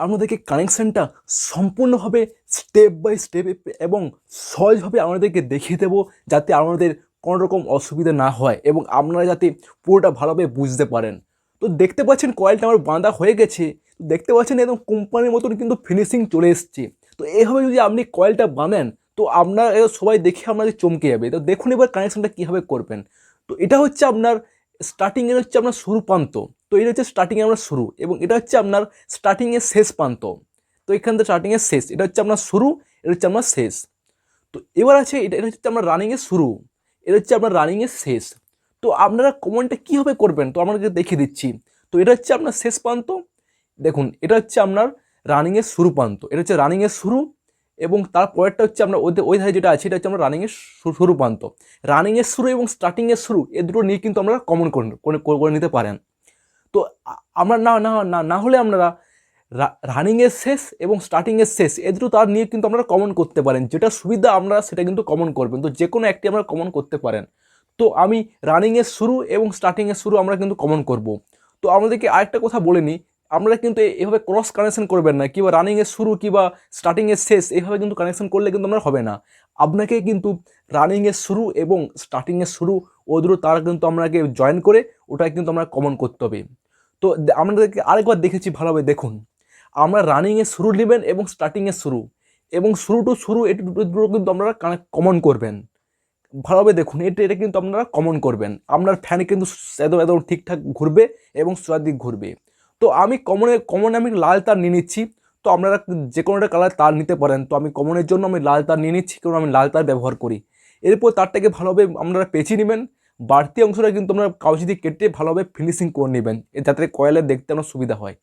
আমাদেরকে কানেকশানটা সম্পূর্ণভাবে step by step এবং সহজভাবে আমাদেরকে দেখিয়ে দেবো, যাতে আমাদের কোনো রকম অসুবিধা না হয় এবং আপনারা যাতে পুরোটা ভালোভাবে বুঝতে পারেন। তো দেখতে পাচ্ছেন কয়েলটা আমার বাঁধা হয়ে গেছে। দেখতে পাচ্ছেন একদম কোম্পানির মতন কিন্তু ফিনিশিং চলে এসছে। তো এইভাবে যদি আপনি কয়েলটা বাঁধেন, তো আপনার সবাই দেখে আপনাকে চমকে যাবে। তো দেখুন এবার কানেকশানটা কীভাবে করবেন। তো এটা হচ্ছে আপনার স্টার্টিংয়ের হচ্ছে আপনার শুরু প্রান্ত। তো এটা হচ্ছে স্টার্টিংয়ে আমরা শুরু, এবং এটা হচ্ছে আপনার স্টার্টিংয়ের শেষ প্রান্ত। তো এখান থেকে স্টার্টিংয়ের শেষ, এটা হচ্ছে আপনার শুরু, এটা হচ্ছে আপনার শেষ। তো এবার আছে এটা এটা হচ্ছে আপনার রানিংয়ের শুরু, এটা হচ্ছে আপনার রানিংয়ের শেষ। তো আপনারা কমনটা কীভাবে করবেন তো আপনাকে দেখিয়ে দিচ্ছি। তো এটা হচ্ছে আপনার শেষ প্রান্ত, দেখুন এটা হচ্ছে আপনার রানিংয়ের শুরু প্রান্ত, এটা হচ্ছে রানিংয়ের শুরু, এবং তারপরেরটা হচ্ছে আপনার ওই ধারে যেটা আছে এটা হচ্ছে আমরা রানিংয়ের শুরু প্রান্ত। রানিংয়ের শুরু এবং স্টার্টিংয়ের শুরু এ দুটো নিয়ে কিন্তু আমরা কমন করে নিতে পারেন। তো আমরা না না না না হলে আপনারা রানিংয়ের শেষ এবং স্টার্টিংয়ের শেষ এ দুটো তার নিয়ে কিন্তু আপনারা কমন করতে পারেন, যেটা সুবিধা আপনারা সেটা কিন্তু কমন করবেন। তো যে কোনো একটি আমরা কমন করতে পারেন। তো আমি রানিংয়ের শুরু এবং স্টার্টিংয়ের শুরু আমরা কিন্তু কমন করব। তো আমাদেরকে আরেকটা কথা বলে নিই, আপনারা কিন্তু এভাবে ক্রস কানেকশন করবেন না, কিংবা রানিংয়ের শুরু কিংবা স্টার্টিংয়ের শেষ এইভাবে কিন্তু কানেকশন করলে কিন্তু আমরা হবে না। আপনাকে কিন্তু রানিংয়ের শুরু এবং স্টার্টিংয়ের শুরু ও দুটো তার কিন্তু আপনাকে জয়েন করে ওটা কিন্তু আমরা কমন করতে হবে। তো আমাদেরকে আরেকবার দেখেছি ভালোভাবে দেখুন, আমরা রানিংয়ের শুরু নেবেন এবং স্টার্টিংয়ের শুরু এবং শুরু টু শুরু এটা দুটো কিন্তু আপনারা কমন করবেন। ভালোভাবে দেখুন, এটা কিন্তু আপনারা কমন করবেন। আপনার ফ্যান কিন্তু একদম ঠিকঠাক ঘুরবে এবং সোজা দিক ঘুরবে। তো আমি কমনে আমি লাল তার নিয়ে নিচ্ছি। তো আপনারা যে কোনো একটা কালার তার নিতে পারেন। তো আমি কমনের জন্য আমি লাল তার নিয়ে নিচ্ছি, কারণ আমি লাল তার ব্যবহার করি। এরপর তারটাকে ভালোভাবে আপনারা পেঁচিয়ে নেবেন। বাড়তি অংশটা কিন্তু আপনারা কাগজ দিয়ে কেটে ভালোভাবে ফিনিশিং করে নেবেন, যাতে কয়েলের দেখতে আমার সুবিধা হয়।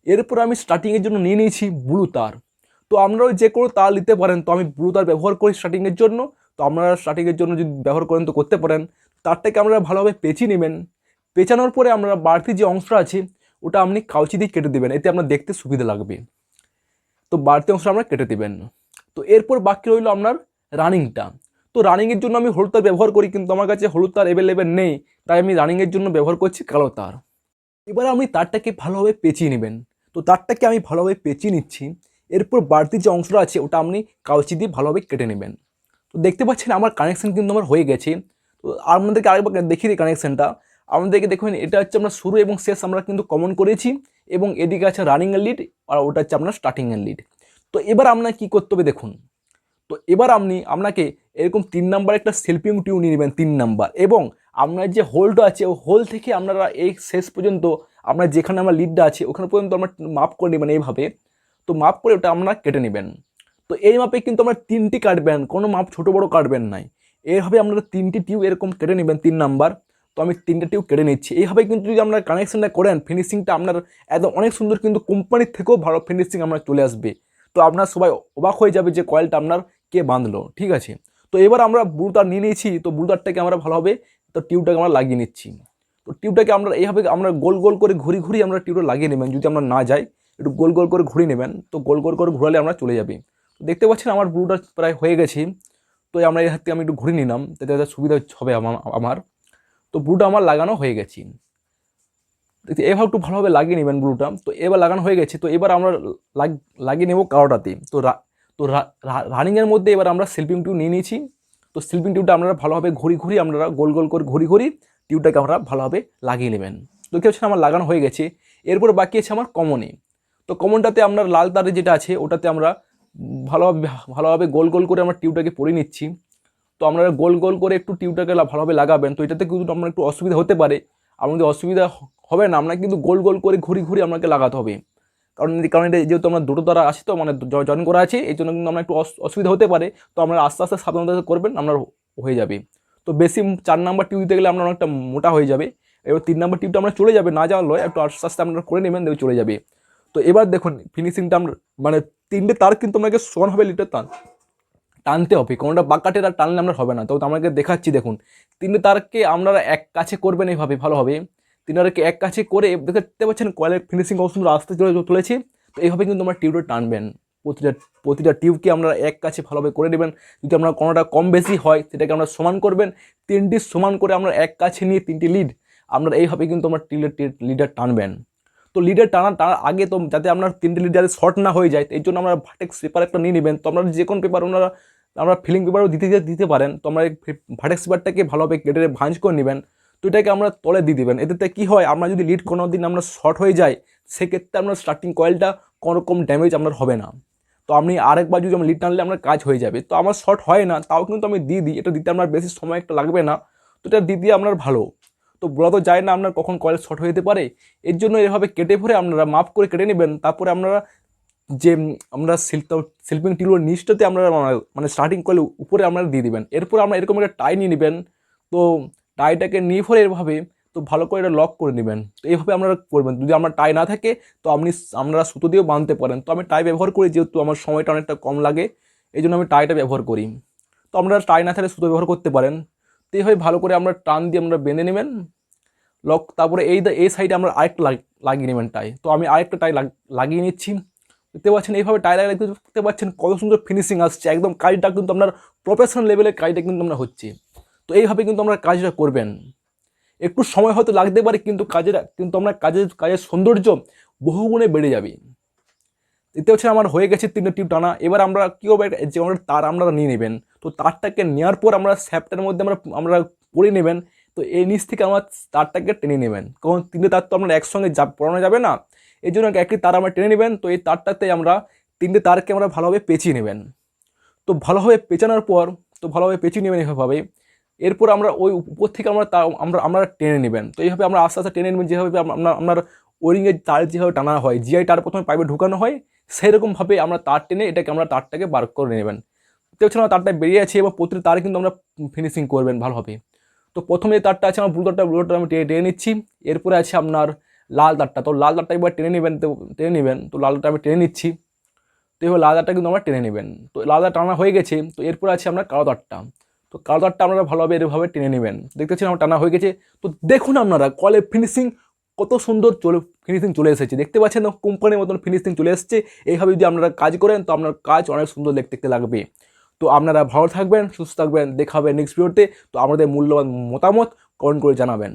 এরপর আমি স্টার্টিংয়ের জন্য নিয়ে নিয়েছি ব্লু তার। তো আপনারাও যে কোনো তার নিতে পারেন। তো আমি ব্লু তার ব্যবহার করি স্টার্টিংয়ের জন্য। তো আপনারা স্টার্টিংয়ের জন্য যদি ব্যবহার করেন তো করতে পারেন। তারটাকে আপনারা ভালোভাবে পেঁচিয়ে নেবেন। পেঁচানোর পরে আমরা বাড়তি যে অংশটা আছে ওটা আপনি কাউচি দিয়ে কেটে দেবেন, এতে আপনার দেখতে সুবিধা লাগবে। তো বাড়তি অংশটা আমরা কেটে দেবেন। তো এরপর বাকি রইল আপনার রানিংটা। তো রানিংয়ের জন্য আমি হলুদ তার ব্যবহার করি, কিন্তু আমার কাছে হলুদ তার অ্যাভেলেবেল নেই, তাই আমি রানিংয়ের জন্য ব্যবহার করছি কালো তার। এবার আপনি তারটাকে ভালোভাবে পেঁচিয়ে নেবেন। তো তারটাকে আমি ভালোভাবে পেঁচিয়ে নিচ্ছি। এরপর বাড়তি যে অংশটা আছে ওটা আপনি কাউচি দিয়ে ভালোভাবে কেটে নেবেন। তো দেখতে পাচ্ছেন আমার কানেকশান কিন্তু আমার হয়ে গেছে। তো আপনাদেরকে আরেকবার দেখিয়ে দিই কানেকশানটা। আপনাদেরকে দেখুন, এটা হচ্ছে আমরা শুরু এবং শেষ আমরা কিন্তু কমন করেছি, এবং এদিকে আছে রানিংয়ের লিড, আর ওটা হচ্ছে আপনার স্টার্টিংয়ের লিড। তো এবার আপনার কী করতে হবে দেখুন। তো এবার আপনাকে এরকম 3 নাম্বার একটা সেলফিং টিউব নিয়ে নেবেন, 3 নাম্বার, এবং আপনার যে হোলটা আছে ওই হোল থেকে আপনারা এই শেষ পর্যন্ত আপনার যেখানে আমার লিডটা আছে ওখানে পর্যন্ত আমরা মাপ করে নেবেন এইভাবে। তো মাপ করে ওটা আপনারা কেটে নেবেন। তো এই মাপে কিন্তু আমরা 3টি কাটবেন, কোনো মাপ ছোটো বড়ো কাটবেন নাই। এইভাবে আপনারা 3টি টিউব এরকম কেটে নেবেন, 3 নাম্বার। তো আমি 3টে টিউব কেটে নিচ্ছি। এইভাবে কিন্তু যদি আপনারা কানেকশানটা করেন, ফিনিশিংটা আপনার একদম অনেক সুন্দর, কিন্তু কোম্পানির থেকেও ভালো ফিনিশিং আপনার চলে আসবে। তো আপনার সবাই অবাক হয়ে যাবে যে কয়েলটা আপনার কে বাঁধলো, ঠিক আছে। তো এবার আমরা ব্লু তার নিয়ে নিয়েছি। তো ব্লু তারটাকে আমরা ভালোভাবে তো টিউবটাকে আমরা লাগিয়ে নিচ্ছি। তো টিউবটাকে আমরা এইভাবে আমরা গোল গোল করে ঘুরি আমরা টিউবটা লাগিয়ে নেবেন। যদি আমরা না যাই, একটু গোল গোল করে ঘুরিয়ে নেবেন। তো গোল গোল করে ঘোরালে আমরা চলে যাবে। দেখতে পাচ্ছেন আমার ব্লুটা প্রায় হয়ে গেছে। তো আমরা এই হাত থেকে আমি একটু ঘুরিয়ে নিলাম, যাতে সুবিধা হবে আমার। তো ব্লুটা আমার লাগানো হয়ে গেছে। এভাবে একটু ভালোভাবে লাগিয়ে নেবেন ব্লুটা। তো এবার লাগানো হয়ে গেছে। তো এবার আমরা লাগিয়ে নেব কালোটাতে। তো রানিংয়ের মধ্যে এবার আমরা সেলফিং টিউব নিয়ে নিয়েছি। তো সেলফিং টিউবটা আপনারা ভালোভাবে ঘুরি আপনারা গোল গোল করে ঘুরি টিউবটাকে আমরা ভালোভাবে লাগিয়ে নেবেন। তো কী হচ্ছে, আমার লাগানো হয়ে গেছে। এরপর বাকি আছে আমার কমনে। তো কমনটাতে আপনার লাল তারে যেটা আছে ওটাতে আমরা ভালোভাবে গোল গোল করে আমরা টিউবটাকে পরিয়ে নিচ্ছি। তো আপনারা গোল গোল করে একটু টিউবটাকে ভালোভাবে লাগাবেন। তো এটাতে কিন্তু আপনার একটু অসুবিধা হতে পারে। আপনাদের অসুবিধা হবে না, আপনাকে কিন্তু গোল গোল করে ঘুরি আপনাকে লাগাতে হবে। কারণ এটা যেহেতু আমরা দুটো দ্বারা আছে, তো মানে জয়েন করা আছে, এই জন্য কিন্তু আমরা একটু অসুবিধা হতে পারে। তো আমরা আস্তে আস্তে সাবধানতা করবেন, আপনার হয়ে যাবে। তো বেশি 4 নাম্বার টিউব দিতে গেলে আপনার অনেকটা মোটা হয়ে যাবে। এবার 3 নাম্বার টিউবটা আমরা চলে যাবে, না যাওয়ার নয়, একটু আস্তে আস্তে আপনারা করে নেবেন, দেখবে চলে যাবে। তো এবার দেখুন ফিনিশিংটা আমরা মানে 3টে তার কিন্তু আপনাকে সমানভাবে লিটার টানতে হবে, কোনোটা বাঁকাটে আর টানলে আমরা হবে না। তো আমাকে দেখাচ্ছি দেখুন, 3টে তারকে আপনারা এক কাছে করবেন এইভাবে ভালোভাবে। 3টাকে এক কাছে করে দেখতে পাচ্ছেন কয়েলের ফিনিশিং কত সুন্দর আসতে তুলেছি। তো এইভাবে কিন্তু আমরা টিউবটা টানবেন। প্রতিটা টিউবকে আমরা এক কাছে ভালোভাবে করে নেবেন। যদি আমরা কোনোটা কম বেশি হয় সেটাকে আমরা সমান করবেন। 3টি সমান করে আমরা এক কাছে নিয়ে 3টি লিড আপনারা এইভাবে কিন্তু আমরা লিডার টানবেন। তো তো লিডের টানার আগে তো যাতে আপনার 3টে লিড যাতে শর্ট না হয়ে যায়, এই জন্য আমরা ভার্টেক্স পেপার একটা নিয়ে নেবেন। তো আপনারা যে কোনো পেপার আমরা ফিলিং পেপারও দিতে পারেন। তো আমরা এই ভার্টেক্স পেপারটাকে ভালোভাবে কেটে ভাঁজ করে নেবেন। তো এটাকে আমরা তলে দিয়ে দেবেন। এতে কী হয়, আমরা যদি লিড কোনো দিন আমরা শর্ট হয়ে যায়, সেক্ষেত্রে আপনার স্টার্টিং কয়েলটা কোনো রকম ড্যামেজ আপনার হবে না। তো আপনি আরেকবার যদি আমরা লিড টানলে আপনার কাজ হয়ে যাবে। তো আমার শর্ট হয় না, তাও কিন্তু আমি দিয়ে দিই। এটা দিতে আমার বেশি সময় একটা লাগবে না, তো এটা দিয়ে আপনার ভালো। তো বলা তো যায় না আপনার কখন কয়েল শর্ট হয়ে যেতে পারে। এর জন্য এভাবে কেটে ভরে আপনারা মাপ করে কেটে নেবেন। তারপরে আপনারা যে আমরা শিল্পিং টিলুর নিচটাতে আমরা মানে স্টার্টিং কয়েল উপরে আপনারা দিয়ে দেবেন। এরপর আমরা এরকম একটা টাই নিয়ে নেবেন। তো টাইটাকে নিয়ে পরে এভাবে তো ভালো করে এটা লক করে নেবেন। তো এইভাবে আপনারা করবেন। যদি আমার টাই না থাকে তো আপনারা সুতো দিয়েও বাঁধতে পারেন। তো আমি টাই ব্যবহার করি, যেহেতু আমার সময়টা অনেকটা কম লাগে, এই জন্য আমি টাইটা ব্যবহার করি। তো আপনারা টাই না থাকলে সুতো ব্যবহার করতে পারেন। তো এইভাবে ভালো করে আমরা টান দিয়ে আমরা বেঁধে নেবেন লক। তারপরে এই সাইডে আমরা আরেকটা লাগিয়ে নেবেন টাই। তো আমি আরেকটা টাই লাগিয়ে নিচ্ছি। দেখতে পাচ্ছেন এইভাবে টাই লাগিয়ে দেখতে পাচ্ছেন কত সুন্দর ফিনিশিং আসছে। একদম কাজটা কিন্তু আপনার প্রফেশনাল লেভেলের কাজটা কিন্তু আমরা হচ্ছে। তো এইভাবে কিন্তু আমরা কাজটা করবেন। একটু সময় হয়তো লাগতে পারে, কিন্তু আমরা কাজের সৌন্দর্য বহুগুণে বেড়ে যাবে। দেখতে পাচ্ছেন আমার হয়ে গেছে 3টে টিউব টানা। এবার আমরা কী হবে, যে আমরা তার আপনারা নিয়ে নেবেন। তো তারটাকে নেওয়ার পর আমরা স্যাপটার মধ্যে আমরা পরে নেবেন। তো এই নিচ থেকে আমার তারটাকে টেনে নেবেন, কারণ 3টে তার তো আপনার একসঙ্গে পরানো যাবে না। এই জন্য একটি তার আমরা টেনে নেবেন। তো এই তারটাতে আমরা 3টে তারকে আমরা ভালোভাবে পেঁচিয়ে নেবেন। তো ভালোভাবে পেঁচানোর পর ভালোভাবে পেঁচিয়ে নেবেন এভাবে। এরপর আমরা ওই উপর থেকে আমরা টেনে নেবেন। তো এইভাবে আমরা আস্তে আস্তে টেনে নেবেন। যেভাবে আপনার ওয়ারিংয়ের তার যেভাবে টানা হয়, জিআই তার প্রথমে পাইপে ঢুকানো হয়, সেরকমভাবে আমরা তার টেনে আমরা তারটাকে বার করে নেবেন। দেখতে পাচ্ছেন আমার তারটা বেরিয়ে আছে, এবং প্রতিটি তারে কিন্তু আমরা ফিনিশিং করবেন ভালোভাবে। তো প্রথমে যে তারটা আছে আমার ব্লু তারটা আমি টেনে নিচ্ছি। এরপরে আছে আপনার লাল তারটা। তো লাল তারটা একবার টেনে নেবেন। তো লাল তারটা আমি টেনে নিচ্ছি। তো এবার লাল তারটা কিন্তু আমরা টেনে নেবেন। তো লাল তার টানা হয়ে গেছে। তো এরপরে আছে আপনার কালো তারটা। তো কালো তারটা আপনারা ভালোভাবে এভাবে টেনে নেবেন। দেখতে পাচ্ছেন আমার টানা হয়ে গেছে। তো দেখুন আপনারা কলে ফিনিশিং কত সুন্দর ফিনিশিং চলে এসেছে। দেখতে পাচ্ছেন কোম্পানির মতন ফিনিশিং চলে এসেছে। এইভাবে যদি আপনারা কাজ করেন তো আপনার কাজ অনেক সুন্দর দেখতে লাগবে। তো আপনারা ভালো থাকবেন, সুস্থ থাকবেন। দেখা হবে নেক্সট ভিডিওতে। তো আমাদের মূল্যবান মতামত কমেন্ট করে জানাবেন।